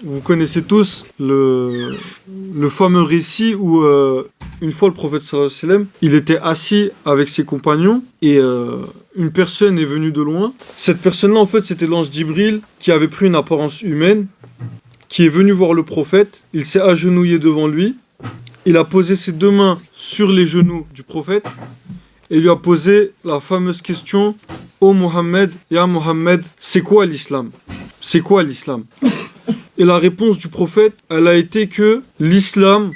vous connaissez tous le fameux récit où une fois le prophète sallallahu alayhi wa sallam, il était assis avec ses compagnons et une personne est venue de loin. Cette personne-là, en fait, c'était l'ange Djibril qui avait pris une apparence humaine, qui est venu voir le prophète. Il s'est agenouillé devant lui. Il a posé ses deux mains sur les genoux du prophète et lui a posé la fameuse question: Ô Mohammed, ya Mohammed, c'est quoi l'islam? C'est quoi l'islam? Et la réponse du prophète, elle a été que l'islam,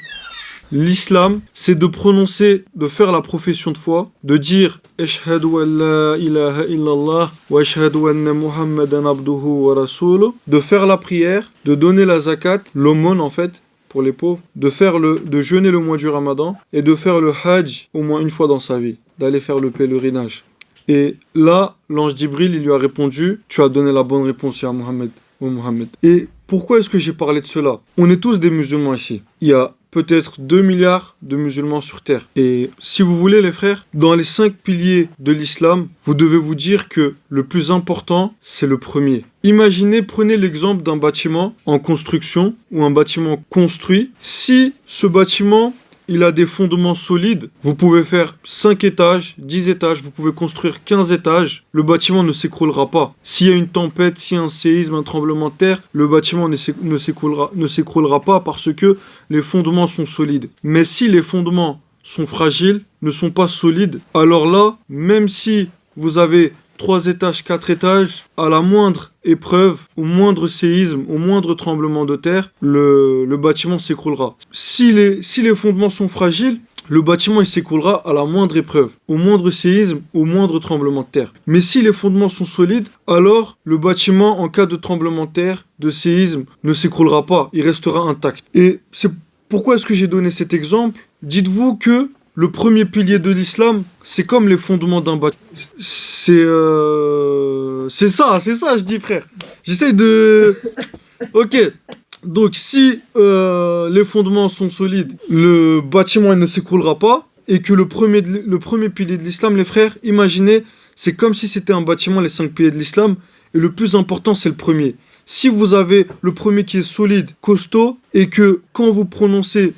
c'est de prononcer, de faire la profession de foi, de dire Ashhadu an la ilaha illallah wa ashhadu anna Muhammadan abduhu wa rasuluh, de faire la prière, de donner la zakat, l'aumône en fait, pour les pauvres, de jeûner le mois du Ramadan et de faire le hajj au moins une fois dans sa vie, d'aller faire le pèlerinage. Et là, l'ange Djibril, il lui a répondu: tu as donné la bonne réponse, ya Mohammed, ô Mohammed. Et pourquoi est-ce que j'ai parlé de cela? On est tous des musulmans ici. Il y a peut-être 2 milliards de musulmans sur Terre. Et si vous voulez, les frères, dans les 5 piliers de l'islam, vous devez vous dire que le plus important, c'est le premier. Imaginez, prenez l'exemple d'un bâtiment en construction ou un bâtiment construit. Si ce bâtiment, il a des fondements solides, vous pouvez faire 5 étages, 10 étages, vous pouvez construire 15 étages, le bâtiment ne s'écroulera pas. S'il y a une tempête, s'il y a un séisme, un tremblement de terre, le bâtiment ne s'écroulera pas parce que les fondements sont solides. Mais si les fondements sont fragiles, ne sont pas solides, alors là, même si vous avez 3 étages, 4 étages, à la moindre épreuve, au moindre séisme, au moindre tremblement de terre, le bâtiment s'écroulera. Si les fondements sont fragiles, le bâtiment il s'écroulera à la moindre épreuve, au moindre séisme, au moindre tremblement de terre. Mais si les fondements sont solides, alors le bâtiment, en cas de tremblement de terre, de séisme, ne s'écroulera pas, il restera intact. Et c'est pourquoi est-ce que j'ai donné cet exemple? Dites-vous que le premier pilier de l'islam, c'est comme les fondements d'un bâtiment. C'est ça, je dis, frère. J'essaye de... Ok. Donc, si les fondements sont solides, le bâtiment il ne s'écroulera pas. Et que le premier pilier de l'islam, les frères, imaginez, c'est comme si c'était un bâtiment, les 5 piliers de l'islam. Et le plus important, c'est le premier. Si vous avez le premier qui est solide, costaud, et que quand vous prononcez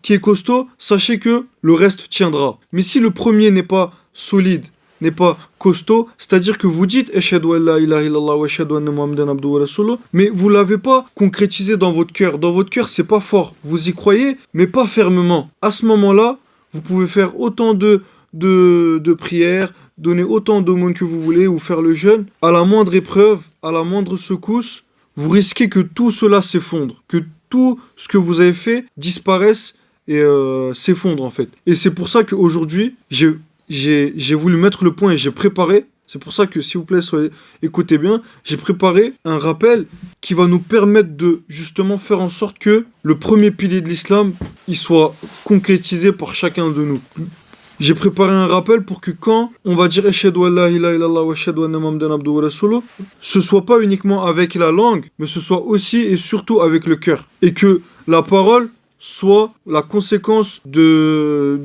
qui est costaud, sachez que le reste tiendra. Mais si le premier n'est pas solide, n'est pas costaud, c'est-à-dire que vous dites Ashhadu an la ilaha illallah wa ashhadu anna Muhammadan abduhu wa rasuluh, mais vous l'avez pas concrétisé dans votre cœur. Dans votre cœur, c'est pas fort. Vous y croyez, mais pas fermement. À ce moment-là, vous pouvez faire autant de prières, donner autant d'aumônes que vous voulez, ou faire le jeûne. À la moindre épreuve, à la moindre secousse, vous risquez que tout cela s'effondre, que tout ce que vous avez fait disparaisse et s'effondre en fait. Et c'est pour ça qu'aujourd'hui, j'ai voulu mettre le point et j'ai préparé, c'est pour ça que s'il vous plaît, écoutez bien, j'ai préparé un rappel qui va nous permettre de justement faire en sorte que le premier pilier de l'islam, il soit concrétisé par chacun de nous. J'ai préparé un rappel pour que quand on va dire Ashhadu an la ilaha illallah wa ashhadu anna Muhammadan abduhu wa rasuluh, ce soit pas uniquement avec la langue, mais ce soit aussi et surtout avec le cœur. Et que la parole soit la conséquence de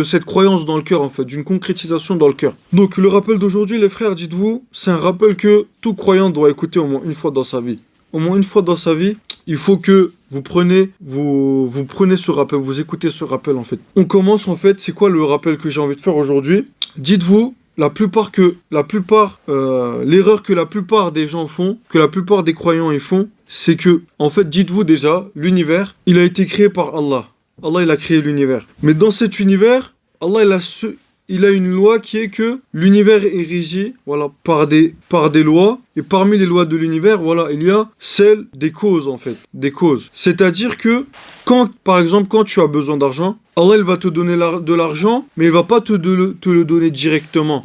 cette croyance dans le cœur, en fait, d'une concrétisation dans le cœur. Donc le rappel d'aujourd'hui, les frères, dites-vous, c'est un rappel que tout croyant doit écouter au moins une fois dans sa vie. Au moins une fois dans sa vie, il faut que vous prenez ce rappel, vous écoutez ce rappel en fait. On commence en fait, c'est quoi le rappel que j'ai envie de faire aujourd'hui? Dites-vous, l'erreur que la plupart des gens font, que la plupart des croyants y font, c'est que, en fait, dites-vous déjà, l'univers, il a été créé par Allah. Allah, il a créé l'univers. Mais dans cet univers, Allah, il a une loi qui est que l'univers est régi, voilà, par des lois. Et parmi les lois de l'univers, voilà, il y a celle des causes, en fait. Des causes. C'est-à-dire que, par exemple, quand tu as besoin d'argent, Allah, il va te donner de l'argent, mais il va pas te le donner directement.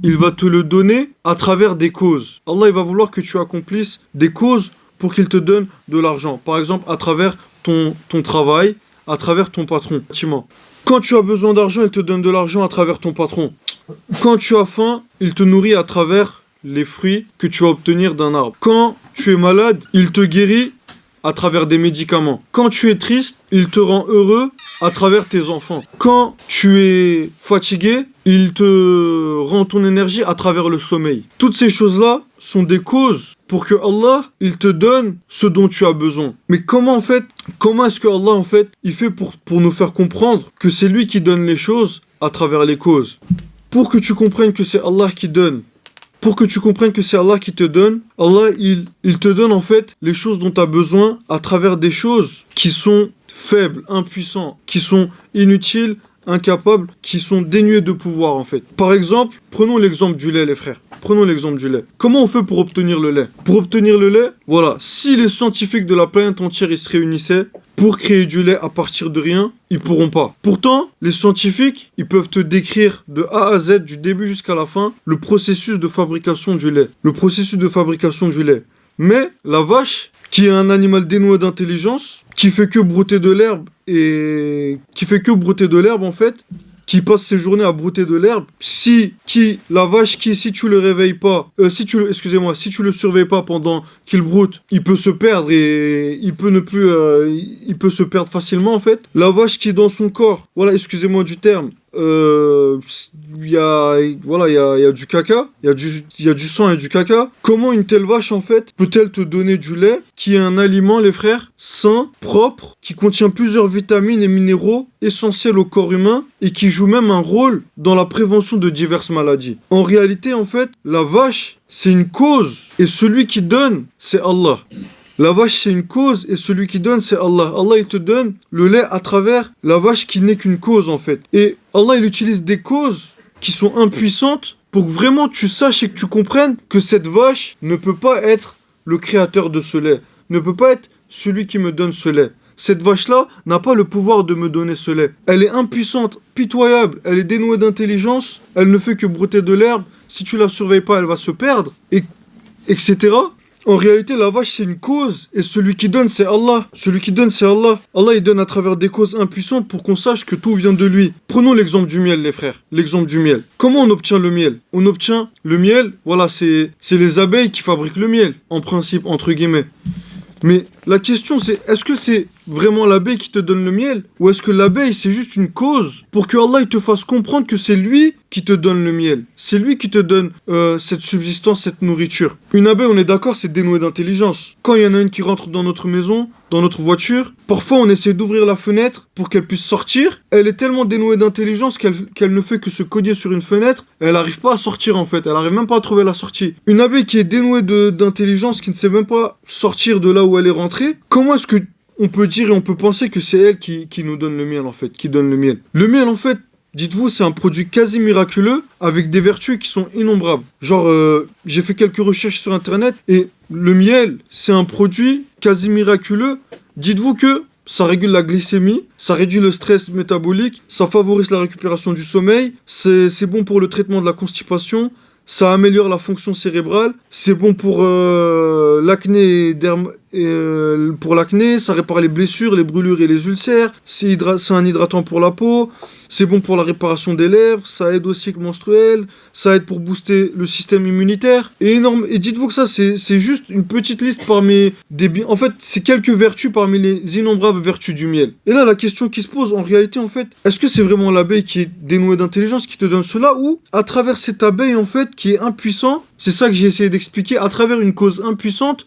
Il va te le donner à travers des causes. Allah, il va vouloir que tu accomplisses des causes pour qu'il te donne de l'argent. Par exemple, à travers ton travail, à travers ton patron. Quand tu as besoin d'argent, il te donne de l'argent à travers ton patron. Quand tu as faim, il te nourrit à travers les fruits que tu vas obtenir d'un arbre. Quand tu es malade, il te guérit à travers des médicaments. Quand tu es triste, il te rend heureux à travers tes enfants. Quand tu es fatigué, il te rend ton énergie à travers le sommeil. Toutes ces choses-là sont des causes pour que Allah, il te donne ce dont tu as besoin. Mais comment est-ce que Allah, il fait pour nous faire comprendre que c'est lui qui donne les choses à travers les causes? Pour que tu comprennes que c'est Allah qui donne, pour que tu comprennes que c'est Allah qui te donne, Allah, il te donne les choses dont tu as besoin à travers des choses qui sont faibles, impuissants, qui sont inutiles, incapables, qui sont dénués de pouvoir Par exemple, prenons l'exemple du lait les frères. Prenons l'exemple du lait. Comment on fait pour obtenir le lait? Pour obtenir le lait, voilà, si les scientifiques de la planète entière ils se réunissaient pour créer du lait à partir de rien, ils pourront pas. Pourtant, les scientifiques, ils peuvent te décrire de A à Z, du début jusqu'à la fin, le processus de fabrication du lait. Le processus de fabrication du lait. Mais la vache, qui est un animal dénué d'intelligence, qui fait que brouter de l'herbe qui passe ses journées à brouter de l'herbe, si tu le réveilles pas, si tu le surveilles pas pendant qu'il broute, il peut se perdre et il peut se perdre facilement La vache qui est dans son corps, voilà, excusez-moi du terme, il y a du caca, il y a du sang et du caca. Comment une telle vache peut-elle te donner du lait qui est un aliment les frères sain, propre, qui contient plusieurs vitamines et minéraux essentiels au corps humain et qui joue même un rôle dans la prévention de diverses maladies. En réalité la vache c'est une cause et celui qui donne c'est Allah. La vache, c'est une cause et celui qui donne, c'est Allah. Allah, il te donne le lait à travers la vache qui n'est qu'une cause, Et Allah, il utilise des causes qui sont impuissantes pour que vraiment tu saches et que tu comprennes que cette vache ne peut pas être le créateur de ce lait, ne peut pas être celui qui me donne ce lait. Cette vache-là n'a pas le pouvoir de me donner ce lait. Elle est impuissante, pitoyable, elle est dénuée d'intelligence, elle ne fait que brouter de l'herbe. Si tu la surveilles pas, elle va se perdre, etc. En réalité, la vache, c'est une cause, et celui qui donne, c'est Allah. Celui qui donne, c'est Allah. Allah, il donne à travers des causes impuissantes pour qu'on sache que tout vient de lui. Prenons l'exemple du miel, les frères. L'exemple du miel. Comment on obtient le miel? On obtient le miel, voilà, c'est les abeilles qui fabriquent le miel, en principe, entre guillemets. Mais la question c'est, est-ce que c'est vraiment l'abeille qui te donne le miel? Ou est-ce que l'abeille c'est juste une cause pour que Allah il te fasse comprendre que c'est lui qui te donne le miel? C'est lui qui te donne cette subsistance, cette nourriture. Une abeille, on est d'accord, c'est dénué d'intelligence. Quand il y en a une qui rentre dans notre maison, dans notre voiture, parfois on essaie d'ouvrir la fenêtre pour qu'elle puisse sortir. Elle est tellement dénuée d'intelligence qu'elle ne fait que se cogner sur une fenêtre. Elle n'arrive pas à sortir Elle n'arrive même pas à trouver la sortie. Une abeille qui est dénuée d'intelligence, qui ne sait même pas sortir de là où elle est rentrée, comment est-ce que on peut dire et on peut penser que c'est elle qui nous donne le miel qui donne le miel? Le miel dites-vous, c'est un produit quasi miraculeux avec des vertus qui sont innombrables. Genre, j'ai fait quelques recherches sur internet et le miel, c'est un produit quasi miraculeux. Dites-vous que ça régule la glycémie, ça réduit le stress métabolique, ça favorise la récupération du sommeil, c'est bon pour le traitement de la constipation, ça améliore la fonction cérébrale, c'est bon pour l'acné pour l'acné, ça répare les blessures, les brûlures et les ulcères, c'est un hydratant pour la peau, c'est bon pour la réparation des lèvres, ça aide au cycle menstruel, ça aide pour booster le système immunitaire. Et dites-vous que ça, c'est juste une petite liste parmi c'est quelques vertus parmi les innombrables vertus du miel. Et là, la question qui se pose, en réalité, est-ce que c'est vraiment l'abeille qui est dénuée d'intelligence qui te donne cela, ou à travers cette abeille, qui est impuissant, c'est ça que j'ai essayé d'expliquer, à travers une cause impuissante,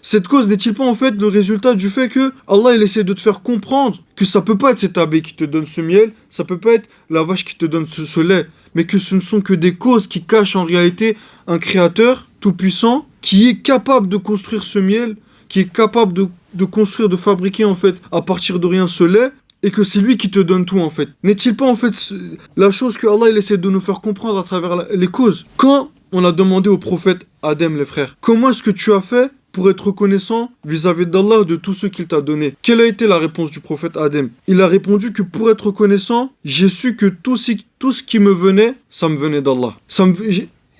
cette cause n'est-il pas le résultat du fait que Allah il essaie de te faire comprendre que ça peut pas être cette abeille qui te donne ce miel, ça peut pas être la vache qui te donne ce lait, mais que ce ne sont que des causes qui cachent en réalité un créateur tout-puissant qui est capable de construire ce miel, qui est capable de construire, de fabriquer à partir de rien ce lait, et que c'est lui qui te donne tout N'est-il pas la chose que Allah il essaie de nous faire comprendre à travers les causes? Quand on a demandé au prophète Adem, les frères, comment est-ce que tu as fait pour être reconnaissant vis-à-vis d'Allah de tout ce qu'il t'a donné? Quelle a été la réponse du prophète Adem? Il a répondu que pour être reconnaissant, j'ai su que tout ce qui me venait, ça me venait d'Allah.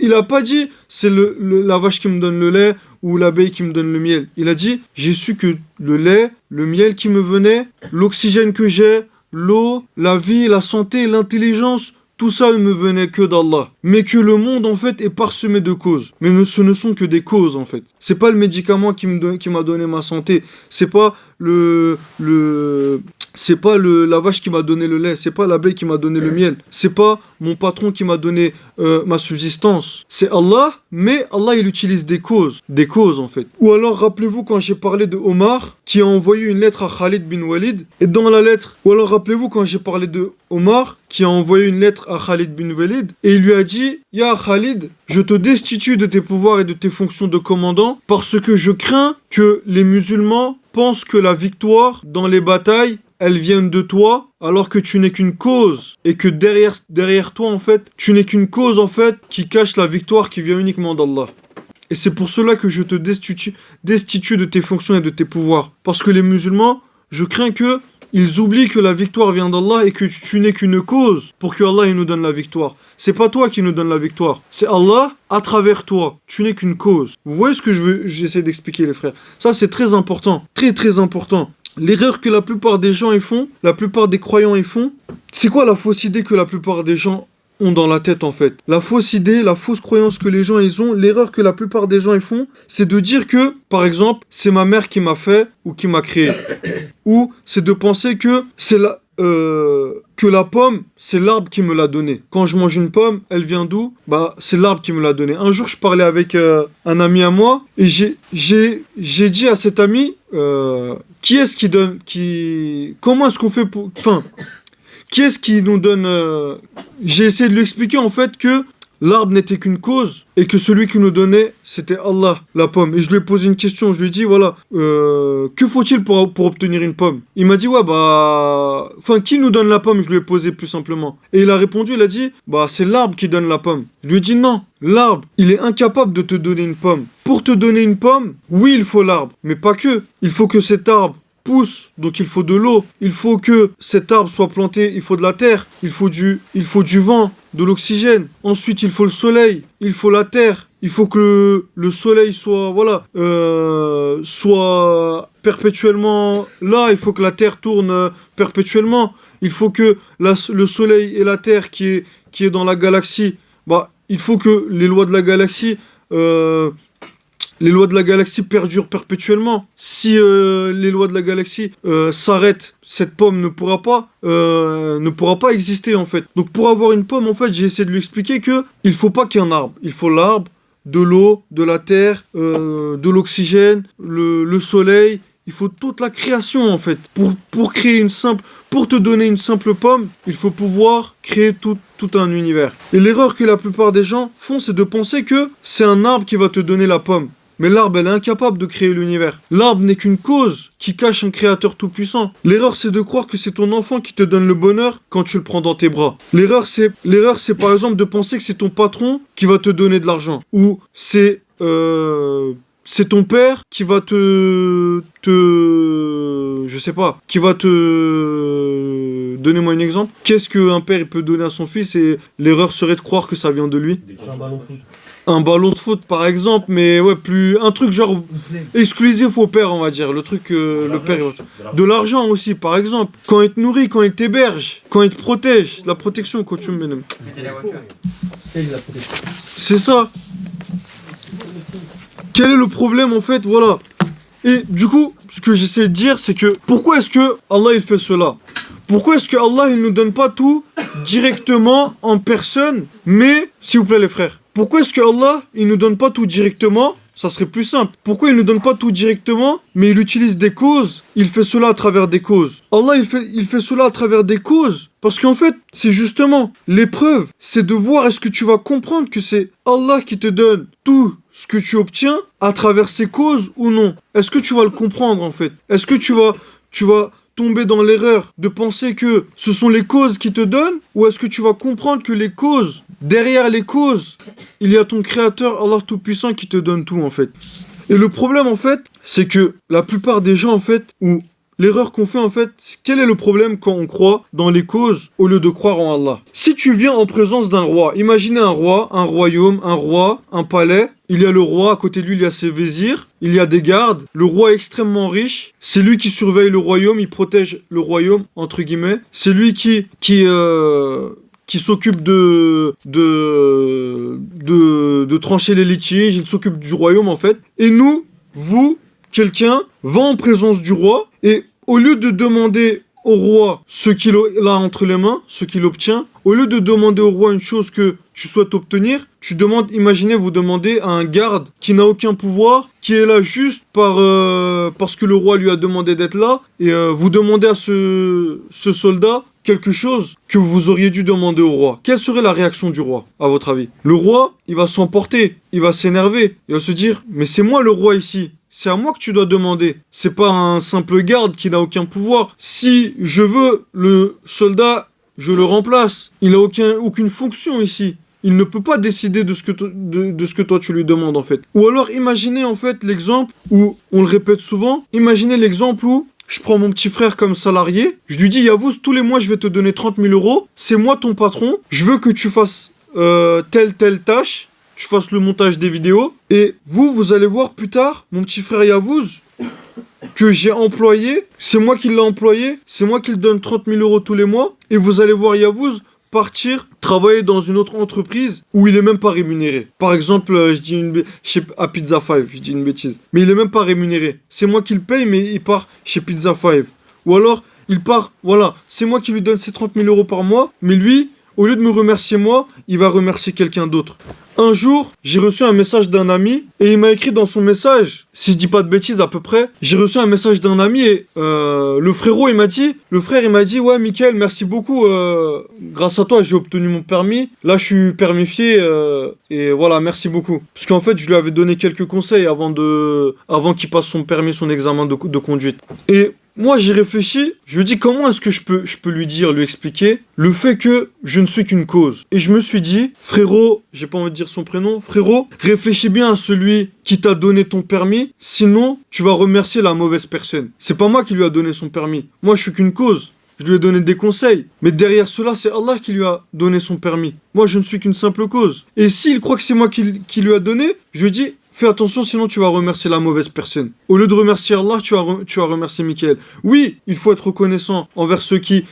Il a pas dit c'est la vache qui me donne le lait ou l'abeille qui me donne le miel. Il a dit j'ai su que le lait, le miel qui me venait, l'oxygène que j'ai, l'eau, la vie, la santé, l'intelligence, tout ça ne me venait que d'Allah. Mais que le monde est parsemé de causes. Mais ce ne sont que des causes C'est pas le médicament qui m'a donné ma santé. C'est pas c'est pas la vache qui m'a donné le lait, c'est pas l'abeille qui m'a donné le miel, c'est pas mon patron qui m'a donné ma subsistance. C'est Allah, mais Allah il utilise des causes en fait. Ou alors rappelez-vous quand j'ai parlé de Omar qui a envoyé une lettre à Khalid bin Walid, et dans la lettre, ou alors rappelez-vous quand j'ai parlé de Omar qui a envoyé une lettre à Khalid bin Walid et il lui a dit: Ya Khalid, je te destitue de tes pouvoirs et de tes fonctions de commandant parce que je crains que les musulmans pensent que la victoire dans les batailles elles viennent de toi, alors que tu n'es qu'une cause, et que derrière toi, en fait, tu n'es qu'une cause, en fait, qui cache la victoire qui vient uniquement d'Allah. Et c'est pour cela que je te destitue de tes fonctions et de tes pouvoirs. Parce que les musulmans, je crains que ils oublient que la victoire vient d'Allah et que tu n'es qu'une cause pour que Allah il nous donne la victoire. C'est pas toi qui nous donne la victoire, c'est Allah à travers toi. Tu n'es qu'une cause. Vous voyez ce que j'essaie d'expliquer, les frères. Ça, c'est très important, très très important. L'erreur que la plupart des gens y font, la plupart des croyants y font, c'est quoi la fausse idée que la plupart des gens ont dans la tête en fait? La fausse idée, la fausse croyance que les gens ils ont, l'erreur que la plupart des gens y font, c'est de dire que, par exemple, c'est ma mère qui m'a fait ou qui m'a créé. Ou c'est de penser que que la pomme, c'est l'arbre qui me l'a donnée. Quand je mange une pomme, elle vient d'où? Bah, c'est l'arbre qui me l'a donnée. Un jour, je parlais avec un ami à moi et j'ai dit à cet ami, qui est-ce qui donne, comment est-ce qu'on fait pour, enfin, qui est-ce qui nous donne, j'ai essayé de lui expliquer en fait que l'arbre n'était qu'une cause et que celui qui nous donnait, c'était Allah, la pomme. Et je lui ai posé une question, je lui ai dit, voilà, que faut-il pour obtenir une pomme? Il m'a dit, ouais, bah... Enfin, qui nous donne la pomme? Je lui ai posé plus simplement. Et il a répondu, il a dit, bah, c'est l'arbre qui donne la pomme. Je lui ai dit, non, l'arbre, il est incapable de te donner une pomme. Pour te donner une pomme, oui, il faut l'arbre, mais pas que. Il faut que cet arbre pousse, donc il faut de l'eau, il faut que cet arbre soit planté, il faut de la terre, il faut du vent, de l'oxygène, ensuite il faut le soleil, il faut la terre, il faut que le soleil soit, voilà, soit perpétuellement là, il faut que la terre tourne perpétuellement, il faut que le soleil et la terre qui est dans la galaxie, bah, il faut que les lois de la galaxie perdurent perpétuellement. Si les lois de la galaxie s'arrêtent, cette pomme ne pourra pas exister en fait. Donc pour avoir une pomme, en fait, j'ai essayé de lui expliquer que il faut pas qu'un arbre. Il faut l'arbre, de l'eau, de la terre, de l'oxygène, le soleil. Il faut toute la création en fait. Pour te donner une simple pomme, il faut pouvoir créer tout un univers. Et l'erreur que la plupart des gens font, c'est de penser que c'est un arbre qui va te donner la pomme. Mais l'arbre, elle est incapable de créer l'univers. L'arbre n'est qu'une cause qui cache un créateur tout-puissant. L'erreur, c'est de croire que c'est ton enfant qui te donne le bonheur quand tu le prends dans tes bras. L'erreur, c'est par exemple de penser que c'est ton patron qui va te donner de l'argent. Ou c'est ton père qui va je sais pas, qui va te... Donnez-moi un exemple. Qu'est-ce qu'un père il peut donner à son fils et l'erreur serait de croire que ça vient de lui? Un ballon de foot par exemple, mais ouais, un truc genre exclusif au père, on va dire. Le truc le père... De l'argent aussi, par exemple. Quand il te nourrit, quand il t'héberge, quand il te protège. La protection, quand tu me mets... C'est ça. Quel est le problème en fait? Voilà. Et du coup, ce que j'essaie de dire, c'est que pourquoi est-ce que Allah il fait cela? Pourquoi est-ce que Allah il nous donne pas tout directement en personne? Mais, s'il vous plaît les frères, pourquoi est-ce que Allah il nous donne pas tout directement? Ça serait plus simple. Pourquoi il nous donne pas tout directement, mais il utilise des causes? Il fait cela à travers des causes. Allah il fait cela à travers des causes. Parce qu'en fait, c'est justement l'épreuve, c'est de voir est-ce que tu vas comprendre que c'est Allah qui te donne tout ce que tu obtiens à travers ces causes ou non. Est-ce que tu vas le comprendre en fait? Est-ce que tu vas tomber dans l'erreur de penser que ce sont les causes qui te donnent? Ou est-ce que tu vas comprendre que les causes, derrière les causes, il y a ton créateur Allah Tout-Puissant qui te donne tout en fait. Et le problème en fait, c'est que la plupart des gens en fait, ou l'erreur qu'on fait en fait, quel est le problème quand on croit dans les causes au lieu de croire en Allah? Si tu viens en présence d'un roi, imaginez un roi, un royaume, un roi, un palais, il y a le roi, à côté de lui il y a ses vizirs, il y a des gardes, le roi est extrêmement riche, c'est lui qui surveille le royaume, il protège le royaume, entre guillemets, c'est lui qui s'occupe de trancher les litiges, il s'occupe du royaume en fait, et nous, quelqu'un va en présence du roi et au lieu de demander au roi ce qu'il a entre les mains, ce qu'il obtient. Au lieu de demander au roi une chose que tu souhaites obtenir, tu demandes, imaginez, vous demandez à un garde qui n'a aucun pouvoir, qui est là juste parce que le roi lui a demandé d'être là, et vous demandez à ce soldat quelque chose que vous auriez dû demander au roi. Quelle serait la réaction du roi, à votre avis? Le roi, il va s'emporter, il va s'énerver, il va se dire, mais c'est moi le roi ici. C'est à moi que tu dois demander. C'est pas un simple garde qui n'a aucun pouvoir. Si je veux le soldat, je le remplace. Il n'a aucune fonction ici. Il ne peut pas décider de ce que toi tu lui demandes en fait. Ou alors imaginez en fait l'exemple où, on le répète souvent, imaginez l'exemple où je prends mon petit frère comme salarié, je lui dis Yavuz, tous les mois je vais te donner 30 000 euros, c'est moi ton patron, je veux que tu fasses telle tâche, tu fasses le montage des vidéos, et vous allez voir plus tard, mon petit frère Yavuz, que j'ai employé, c'est moi qui l'ai employé, c'est moi qui lui donne 30 000 euros tous les mois, et vous allez voir Yavuz partir travailler dans une autre entreprise où il est même pas rémunéré. Par exemple, à Pizza 5, je dis une bêtise. Mais il est même pas rémunéré. C'est moi qui le paye, mais il part chez Pizza 5. Ou alors, il part, voilà, c'est moi qui lui donne ses 30 000 euros par mois, mais lui, au lieu de me remercier moi, il va remercier quelqu'un d'autre. Un jour, j'ai reçu un message d'un ami et il m'a écrit dans son message, si je dis pas de bêtises à peu près, j'ai reçu un message d'un ami et le frère il m'a dit ouais Mickaël, merci beaucoup, grâce à toi j'ai obtenu mon permis, là je suis permifié et voilà, merci beaucoup. Parce qu'en fait je lui avais donné quelques conseils avant qu'il passe son permis, son examen de conduite. Et moi, j'ai réfléchi, je lui dis comment est-ce que je peux lui expliquer le fait que je ne suis qu'une cause. Et je me suis dit, frérot, j'ai pas envie de dire son prénom, frérot, réfléchis bien à celui qui t'a donné ton permis, sinon tu vas remercier la mauvaise personne. C'est pas moi qui lui a donné son permis, moi je suis qu'une cause. Je lui ai donné des conseils. Mais derrière cela, c'est Allah qui lui a donné son permis. Moi, je ne suis qu'une simple cause. Et s'il croit que c'est moi qui lui a donné, je lui dis, fais attention, sinon tu vas remercier la mauvaise personne. Au lieu de remercier Allah, tu vas remercier Mickaël. Oui, il faut être reconnaissant envers ceux qui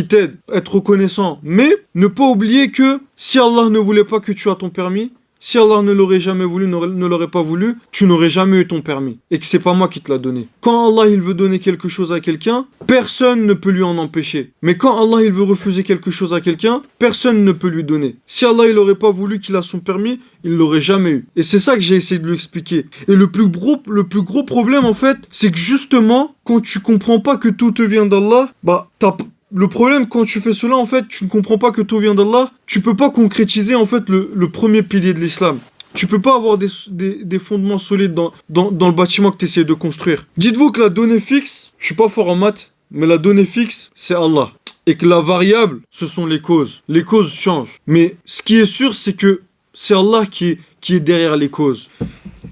t'aident. Être reconnaissant. Mais ne pas oublier que si Allah ne voulait pas que tu aies ton permis, si Allah ne l'aurait jamais voulu, ne l'aurait pas voulu, tu n'aurais jamais eu ton permis. Et que c'est pas moi qui te l'a donné. Quand Allah il veut donner quelque chose à quelqu'un, personne ne peut lui en empêcher. Mais quand Allah il veut refuser quelque chose à quelqu'un, personne ne peut lui donner. Si Allah il aurait pas voulu qu'il a son permis, il l'aurait jamais eu. Et c'est ça que j'ai essayé de lui expliquer. Et le plus gros problème en fait, c'est que justement, quand tu comprends pas que tout te vient d'Allah, le problème, quand tu fais cela, en fait, tu ne comprends pas que tout vient d'Allah, tu peux pas concrétiser, en fait, le premier pilier de l'islam. Tu peux pas avoir des fondements solides dans le bâtiment que tu essaies de construire. Dites-vous que la donnée fixe, je suis pas fort en maths, mais la donnée fixe, c'est Allah. Et que la variable, ce sont les causes. Les causes changent. Mais ce qui est sûr, c'est que c'est Allah qui est derrière les causes.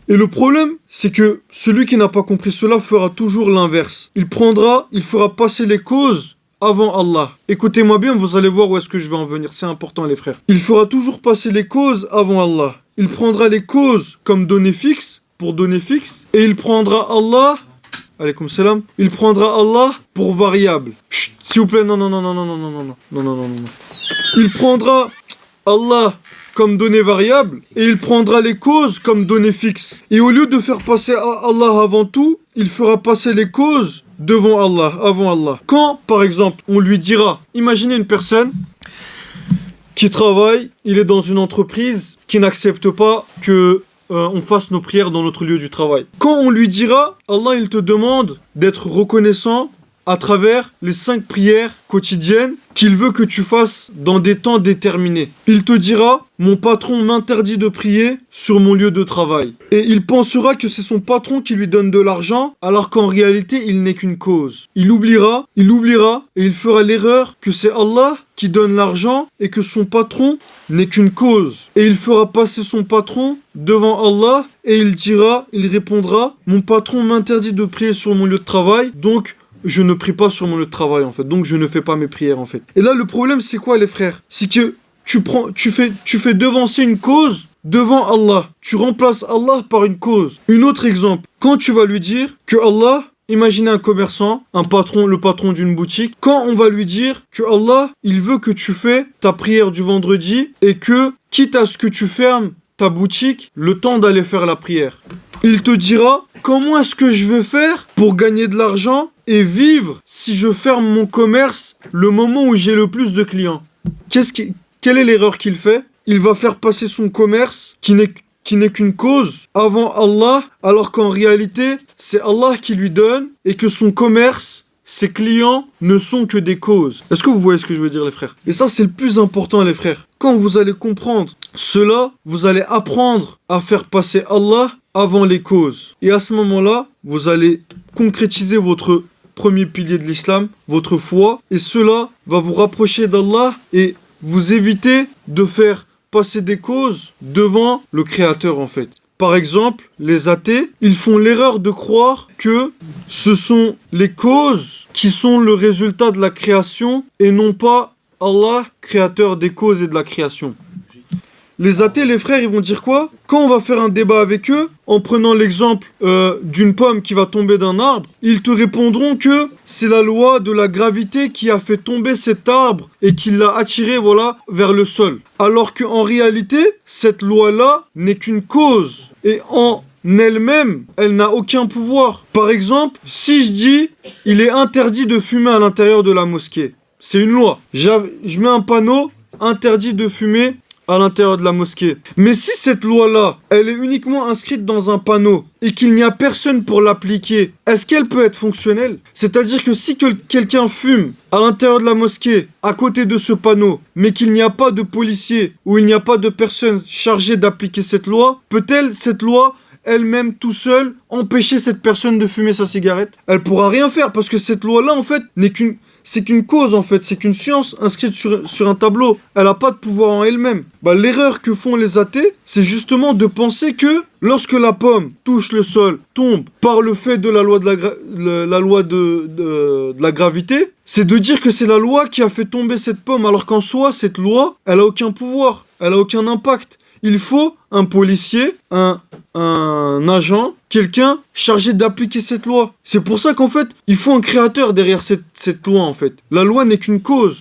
Et le problème, c'est que celui qui n'a pas compris cela fera toujours l'inverse. Il fera passer les causes avant Allah. Écoutez-moi bien, vous allez voir où est-ce que je vais en venir. C'est important, les frères. Il fera toujours passer les causes avant Allah. Il prendra les causes comme données fixes, pour données fixes, et il prendra Allah, alaykoum salam, il prendra Allah pour variable. Chut, s'il vous plaît, non. Il prendra Allah comme donnée variable, et il prendra les causes comme données fixes. Et au lieu de faire passer Allah avant tout, il fera passer les causes devant Allah, avant Allah. Quand, par exemple, on lui dira, imaginez une personne qui travaille, il est dans une entreprise qui n'accepte pas que on fasse nos prières dans notre lieu du travail. Quand on lui dira, Allah il te demande d'être reconnaissant à travers les 5 prières quotidiennes qu'il veut que tu fasses dans des temps déterminés. Il te dira, mon patron m'interdit de prier sur mon lieu de travail. Et il pensera que c'est son patron qui lui donne de l'argent, alors qu'en réalité, il n'est qu'une cause. Il oubliera, et il fera l'erreur que c'est Allah qui donne l'argent et que son patron n'est qu'une cause. Et il fera passer son patron devant Allah et il répondra, mon patron m'interdit de prier sur mon lieu de travail, donc je ne prie pas sur mon lieu de travail en fait, donc je ne fais pas mes prières en fait. Et là le problème c'est quoi les frères? C'est que tu fais devancer une cause devant Allah. Tu remplaces Allah par une cause. Un autre exemple, quand tu vas lui dire que Allah, imaginez un commerçant, le patron d'une boutique, quand on va lui dire que Allah, il veut que tu fais ta prière du vendredi et que, quitte à ce que tu fermes ta boutique, le temps d'aller faire la prière. Il te dira, comment est-ce que je vais faire pour gagner de l'argent et vivre si je ferme mon commerce le moment où j'ai le plus de clients. Quelle est l'erreur qu'il fait? Il va faire passer son commerce, qui n'est qu'une cause, avant Allah, alors qu'en réalité, c'est Allah qui lui donne, et que son commerce, ses clients, ne sont que des causes. Est-ce que vous voyez ce que je veux dire, les frères? Et ça, c'est le plus important, les frères. Quand vous allez comprendre cela, vous allez apprendre à faire passer Allah avant les causes. Et à ce moment-là, vous allez concrétiser votre premier pilier de l'islam, votre foi, et cela va vous rapprocher d'Allah et vous éviter de faire passer des causes devant le Créateur, en fait. Par exemple, les athées, ils font l'erreur de croire que ce sont les causes qui sont le résultat de la création et non pas Allah, créateur des causes et de la création. Les athées, les frères, ils vont dire quoi? Quand on va faire un débat avec eux, en prenant l'exemple d'une pomme qui va tomber d'un arbre, ils te répondront que c'est la loi de la gravité qui a fait tomber cet arbre et qui l'a attiré, voilà, vers le sol. Alors qu'en réalité, cette loi-là n'est qu'une cause. Et en elle-même, elle n'a aucun pouvoir. Par exemple, si je dis « il est interdit de fumer à l'intérieur de la mosquée », c'est une loi. Je mets un panneau « interdit de fumer » à l'intérieur de la mosquée. Mais si cette loi-là, elle est uniquement inscrite dans un panneau et qu'il n'y a personne pour l'appliquer, est-ce qu'elle peut être fonctionnelle? C'est-à-dire que si quelqu'un fume à l'intérieur de la mosquée, à côté de ce panneau, mais qu'il n'y a pas de policier ou il n'y a pas de personne chargée d'appliquer cette loi, peut-elle, cette loi, elle-même tout seule, empêcher cette personne de fumer sa cigarette? Elle pourra rien faire parce que cette loi-là, en fait, c'est qu'une cause, en fait, c'est qu'une science inscrite sur un tableau. Elle n'a pas de pouvoir en elle-même. L'erreur que font les athées, c'est justement de penser que lorsque la pomme touche le sol, tombe par le fait de la loi de la gravité, c'est de dire que c'est la loi qui a fait tomber cette pomme, alors qu'en soi, cette loi, elle n'a aucun pouvoir, elle n'a aucun impact. Il faut un policier, un agent, quelqu'un chargé d'appliquer cette loi. C'est pour ça qu'en fait, il faut un créateur derrière cette loi, en fait. La loi n'est qu'une cause.